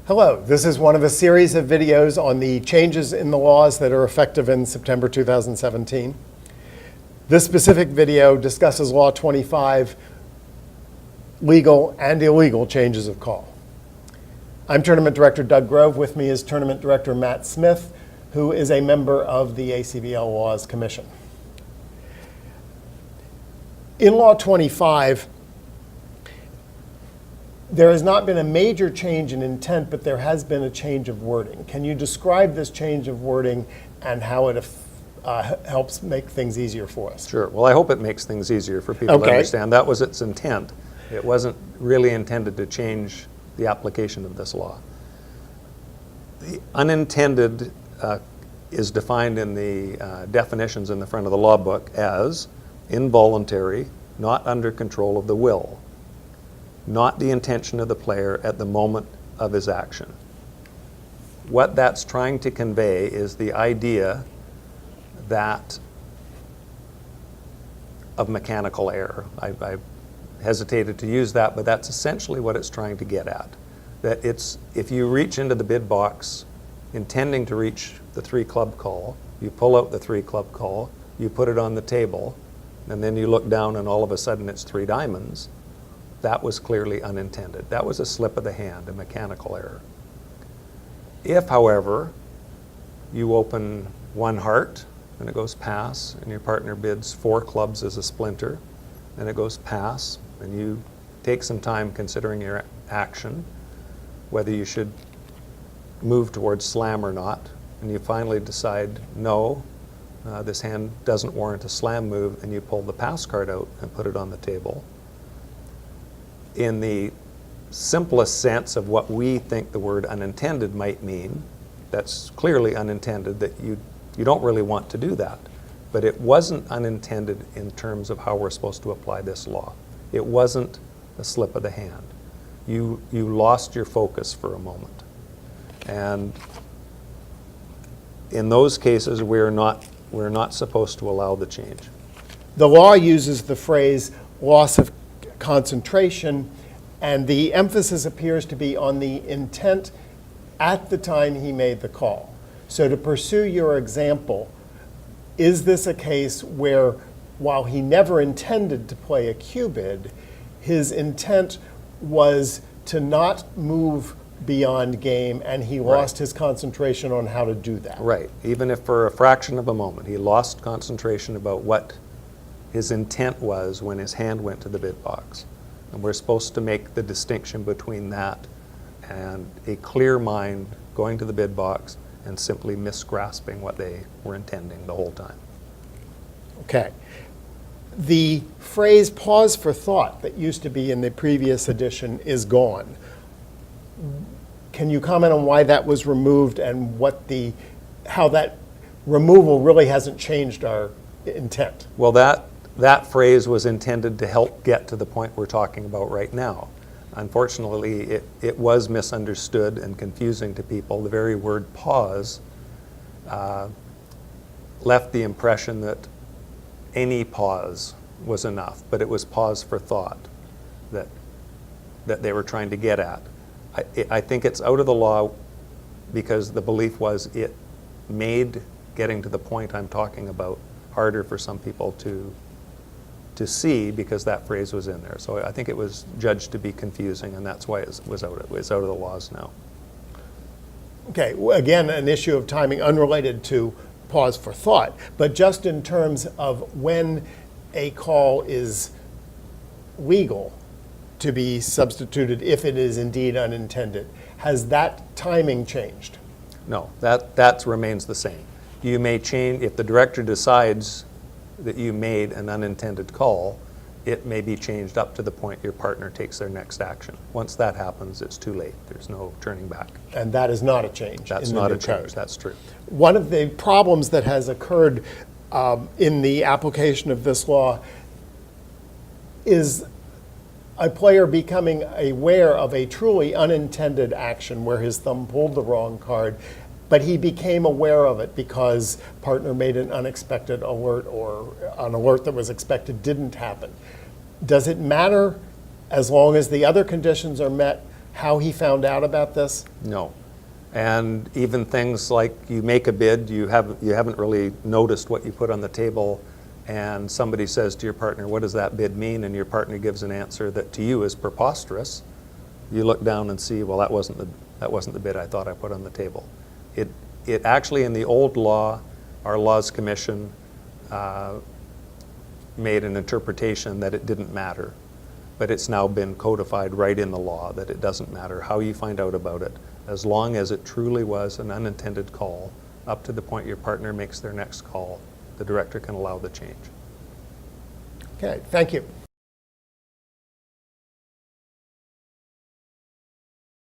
Hello, this is one of a series of videos on the changes in the laws that are effective in September 2017. This specific video discusses Law 25, legal and illegal changes of call. I'm Tournament Director Doug Grove. With me is Tournament Director Matt Smith, who is a member of the ACBL Laws Commission. In Law 25, there has not been a major change in intent, but there has been a change of wording. Can you describe this change of wording and how it helps make things easier for us? Sure. Well, I hope it makes things easier for people to understand. That was its intent. It wasn't really intended to change the application of this law. The unintended is defined in the definitions in the front of the law book as involuntary, not under control of the will, not the intention of the player at the moment of his action. What that's trying to convey is the idea that of mechanical error. I hesitated to use that, but that's essentially what it's trying to get at. That it's, if you reach into the bid box intending to reach the 3-club call, you pull out the 3-club call, you put it on the table, and then you look down and all of a sudden it's 3 diamonds. That was clearly unintended. That was a slip of the hand, a mechanical error. If, however, you open 1 heart and it goes pass, and your partner bids 4 clubs as a splinter, and it goes pass, and you take some time considering your action, whether you should move towards slam or not, and you finally decide, no, this hand doesn't warrant a slam move, and you pull the pass card out and put it on the table. In the simplest sense of what we think the word unintended might mean, that's clearly unintended, that you don't really want to do that. But it wasn't unintended in terms of how we're supposed to apply this law. It wasn't a slip of the hand. You lost your focus for a moment. And in those cases, we're not supposed to allow the change. The law uses the phrase loss of concentration, and the emphasis appears to be on the intent at the time he made the call. So to pursue your example, is this a case where, while he never intended to play a Q bid, his intent was to not move beyond game, and he lost his concentration on how to do that? Right. Even if for a fraction of a moment he lost concentration about what his intent was when his hand went to the bid box. And we're supposed to make the distinction between that and a clear mind going to the bid box and simply misgrasping what they were intending the whole time. Okay. The phrase pause for thought that used to be in the previous edition is gone. Can you comment on why that was removed and how that removal really hasn't changed our intent? Well, that phrase was intended to help get to the point we're talking about right now. Unfortunately, it was misunderstood and confusing to people. The very word pause left the impression that any pause was enough, but it was pause for thought that they were trying to get at. I think it's out of the law because the belief was it made getting to the point I'm talking about harder for some people to see because that phrase was in there. So I think it was judged to be confusing, and that's why it was out of the laws now. Okay, again, an issue of timing unrelated to pause for thought, but just in terms of when a call is legal to be substituted if it is indeed unintended. Has that timing changed? No, that remains the same. You may change, if the director decides that you made an unintended call, it may be changed up to the point your partner takes their next action. Once that happens, it's too late. There's no turning back. And that is not a change. That's not a change, that's true. One of the problems that has occurred in the application of this law is a player becoming aware of a truly unintended action where his thumb pulled the wrong card, but he became aware of it because partner made an unexpected alert or an alert that was expected didn't happen. Does it matter as long as the other conditions are met how he found out about this? No. And even things like you make a bid, you haven't really noticed what you put on the table, and somebody says to your partner, what does that bid mean? And your partner gives an answer that to you is preposterous. You look down and see, well, that wasn't the bid I thought I put on the table. It actually, in the old law, our Laws Commission made an interpretation that it didn't matter. But it's now been codified right in the law that it doesn't matter how you find out about it, as long as it truly was an unintended call, up to the point your partner makes their next call, the director can allow the change. Okay, thank you.